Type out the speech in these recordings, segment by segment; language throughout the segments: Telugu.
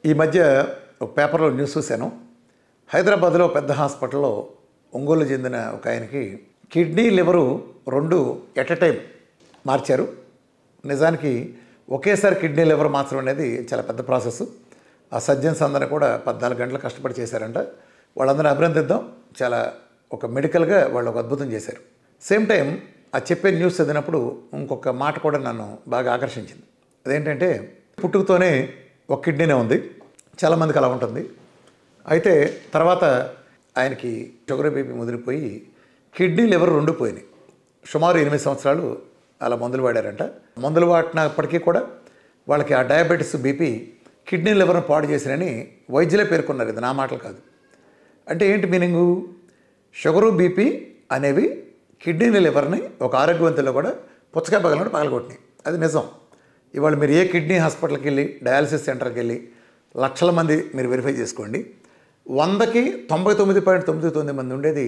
ఈ మధ్య ఒక పేపర్లో న్యూస్ చూశాను. హైదరాబాద్లో పెద్ద హాస్పిటల్లో ఒంగోలు చెందిన ఒక ఆయనకి కిడ్నీ లివరు రెండు ఎట్ ఎ టైం మార్చారు. నిజానికి ఒకేసారి కిడ్నీ లివర్ మార్చడం అనేది చాలా పెద్ద ప్రాసెస్. ఆ సర్జన్స్ అందరూ కూడా 14 గంటలు కష్టపడి చేశారంట. వాళ్ళందరినీ అభినందిద్దాం. చాలా ఒక మెడికల్గా వాళ్ళు ఒక అద్భుతం చేశారు. సేమ్ టైం ఆ చెప్పే న్యూస్ చదివినప్పుడు ఇంకొక మాట కూడా నన్ను బాగా ఆకర్షించింది. అదేంటంటే పుట్టుకతోనే ఒక కిడ్నీనే ఉంది, చాలామందికి అలా ఉంటుంది. అయితే తర్వాత ఆయనకి షుగర్ బీపీ ముదిరిపోయి కిడ్నీ లివర్ రెండు పోయినాయి. సుమారు 8 సంవత్సరాలు అలా మందులు వాడారంట. మందులు వాడినప్పటికీ కూడా వాళ్ళకి ఆ డయాబెటీస్ బీపీ కిడ్నీ లివర్ను పాడు చేసినని వైద్యులే పేర్కొన్నారు. ఇది నా మాటలు కాదు. అంటే ఏంటి మీనింగు? షుగరు బీపీ అనేవి కిడ్నీ లివర్ని ఒక ఆరోగ్యవంతుల్లో కూడా పుచ్చకాయ పగలనట్టు పగలగొట్టినాయి. అది నిజం. ఇవాళ మీరు ఏ కిడ్నీ హాస్పిటల్కి వెళ్ళి డయాలసిస్ సెంటర్కి వెళ్ళి లక్షల మంది మీరు వెరిఫై చేసుకోండి, 100కి 99.99 మంది ఉండేది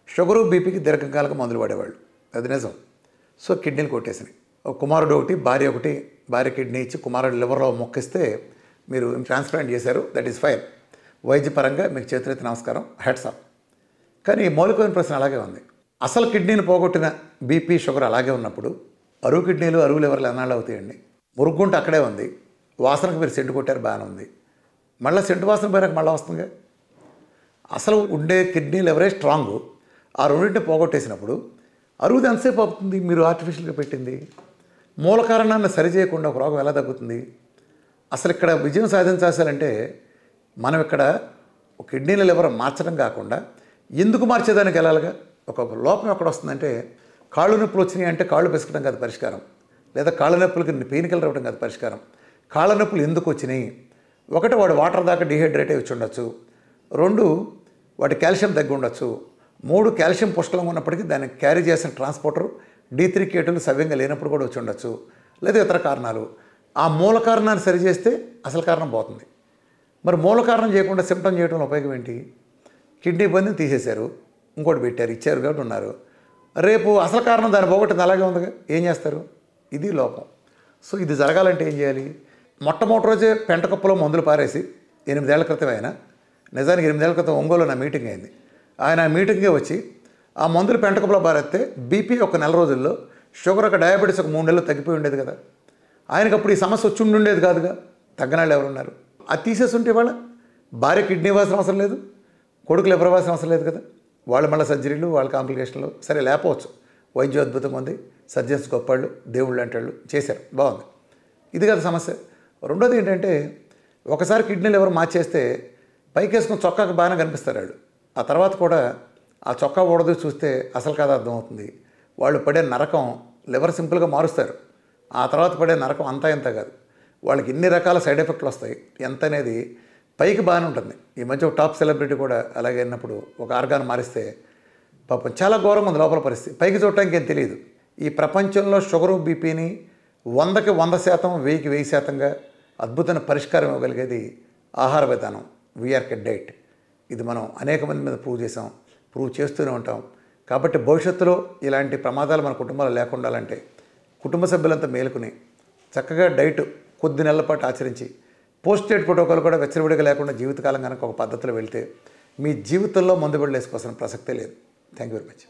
షుగరు బీపీకి దీర్ఘకాలిక మందులు వాడేవాళ్ళు. అది నిజం. సో కిడ్నీలు కొట్టేసినాయి. ఒక కుమారుడు ఒకటి, భార్య కిడ్నీ ఇచ్చి కుమారుడు లివర్లో మొక్కిస్తే మీరు ట్రాన్స్ప్లాంట్ చేశారు. That is fine. వైద్యపరంగా మీకు చేతులెత్తి నమస్కారం, హెడ్స్ ఆఫ్. కానీ మౌలికమైన ప్రశ్న అలాగే ఉంది. అసలు కిడ్నీని పోగొట్టిన బీపీ షుగర్ అలాగే ఉన్నప్పుడు అరువు కిడ్నీలు అరువు లివర్లు ఎన్నాళ్ళు అవుతాయండి? మురుగుంట అక్కడే ఉంది. వాసనకు మీరు సెంటు కొట్టారు, బాగానే ఉంది. మళ్ళీ సెంటు వాసన పోయినాక మళ్ళీ వస్తుందిగా. అసలు ఉండే కిడ్నీ లివరే స్ట్రాంగ్. ఆ రెండింటిని పోగొట్టేసినప్పుడు అరువుది ఎంతసేపు అవుతుంది? మీరు ఆర్టిఫిషియల్గా పెట్టింది. మూల కారణాన్ని సరిచేయకుండా ఒక రోగం ఎలా తగ్గుతుంది? అసలు ఇక్కడ విజయం సాధించాలంటే మనం ఇక్కడ కిడ్నీల లివర్ మార్చడం కాకుండా ఎందుకు మార్చేదానికి వెళ్ళాలిగా. ఒక లోపం ఎక్కడ వస్తుందంటే కాళ్ళు నొప్పులు వచ్చినాయి అంటే కాళ్ళు పెసకడం కాదు పరిష్కారం, లేదా కాళ్ళ నొప్పులకి పెయిన్ కిల్లర్ అవ్వడం కాదు పరిష్కారం. కాళ్ళ నొప్పులు ఎందుకు వచ్చినాయి? ఒకటి, వాడు వాటర్ దాకా డిహైడ్రేట్ అయి వచ్చి ఉండొచ్చు. 2, వాటి కాల్షియం తగ్గి ఉండొచ్చు. 3, కాల్షియం పుష్కలంగా ఉన్నప్పటికీ దాన్ని క్యారీ చేసిన ట్రాన్స్పోర్టర్ D3 కేటులు సవ్యంగా లేనప్పుడు కూడా వచ్చి ఉండొచ్చు, లేదా ఇతర కారణాలు. ఆ మూల కారణాన్ని సరిచేస్తే అసలు కారణం పోతుంది. మరి మూల కారణం చేయకుండా సిమ్టమ్ చేయడంలో ఉపయోగం ఏంటి? కిడ్నీ బందిని తీసేశారు, ఇంకోటి పెట్టారు, ఇచ్చారు కాబట్టి ఉన్నారు. రేపు అసలు కారణం దాన్ని పోగొట్టింది అలాగే ఉందిగా, ఏం చేస్తారు? ఇది లోపం. సో ఇది జరగాలంటే ఏం చేయాలి? మొట్టమొదటి రోజే పెంటకప్పులో మందులు పారేసి 8 ఏళ్ల క్రితం ఆయన, నిజానికి 8 ఏళ్ల క్రితం ఒంగోలు నా మీటింగ్ అయింది. ఆయన ఆ మీటింగ్కే వచ్చి ఆ మందులు పెంటకప్పులో పారేస్తే బీపీ ఒక నెల రోజుల్లో, షుగర్ ఒక డయాబెటీస్ ఒక 3 నెలలు తగ్గిపోయి ఉండేది కదా. ఆయనకు అప్పుడు ఈ సమస్య వచ్చి ఉండేది కాదుగా. తగ్గనాళ్ళు ఎవరున్నారు? అది తీసేస్తుంటే వాళ్ళ భార్య కిడ్నీ ఇవ్వాల్సిన అవసరం లేదు, కొడుకు లివర్ ఇవ్వాల్సిన అవసరం లేదు కదా. వాళ్ళు మళ్ళీ సర్జరీలు, వాళ్ళ కాంప్లికేషన్లు సరే లేకపోవచ్చు. వైద్యం అద్భుతంగా ఉంది, సర్జన్స్ గొప్పవాళ్ళు, దేవుళ్ళు అంటే వాళ్ళు చేశారు, బాగుంది. ఇది కదా సమస్య. రెండోది ఏంటంటే ఒకసారి కిడ్నీ లివర్ మార్చేస్తే పైకేసుకుని చొక్కాకి బాగానే కనిపిస్తారు వాళ్ళు. ఆ తర్వాత కూడా ఆ చొక్కా ఊడదు చూస్తే అసలు కాదు అర్థమవుతుంది. వాళ్ళు పడే నరకం లివర్ సింపుల్గా మారుస్తారు. ఆ తర్వాత పడే నరకం అంతా ఇంత కాదు. వాళ్ళకి ఇన్ని రకాల సైడ్ ఎఫెక్ట్లు వస్తాయి. ఎంత అనేది పైకి బాగానే ఉంటుంది. ఈ మధ్య ఒక టాప్ సెలబ్రిటీ కూడా అలాగే అన్నప్పుడు ఒక ఆర్గాన్ మారిస్తే పాపం చాలా ఘోరంగా ఉంది లోపల పరిస్థితి. పైకి చూడటానికి ఏం తెలియదు. ఈ ప్రపంచంలో షుగరు బీపీని 100కి 100%, 1000కి 1000%గా అద్భుతమైన పరిష్కారం ఇవ్వగలిగేది ఆహార విధానం, వీఆర్ కెట్ డైట్. ఇది మనం అనేక మంది మీద ప్రూవ్ చేస్తూనే ఉంటాం. కాబట్టి భవిష్యత్తులో ఇలాంటి ప్రమాదాలు మన కుటుంబాలు లేకుండా ఉండాలంటే కుటుంబ సభ్యులంతా మేలుకుని చక్కగా డైట్ కొద్ది నెలల పాటు ఆచరించి పోస్ట్ డేట్ ప్రోటోకాల్ కూడా వెచ్చలవిడిగా లేకుండా జీవితకాలం కనుక ఒక పద్ధతిలో వెళ్తే మీ జీవితంలో మందు బిళ్ళ వేసుకోవాల్సిన ప్రసక్తే లేదు. Thank you very much.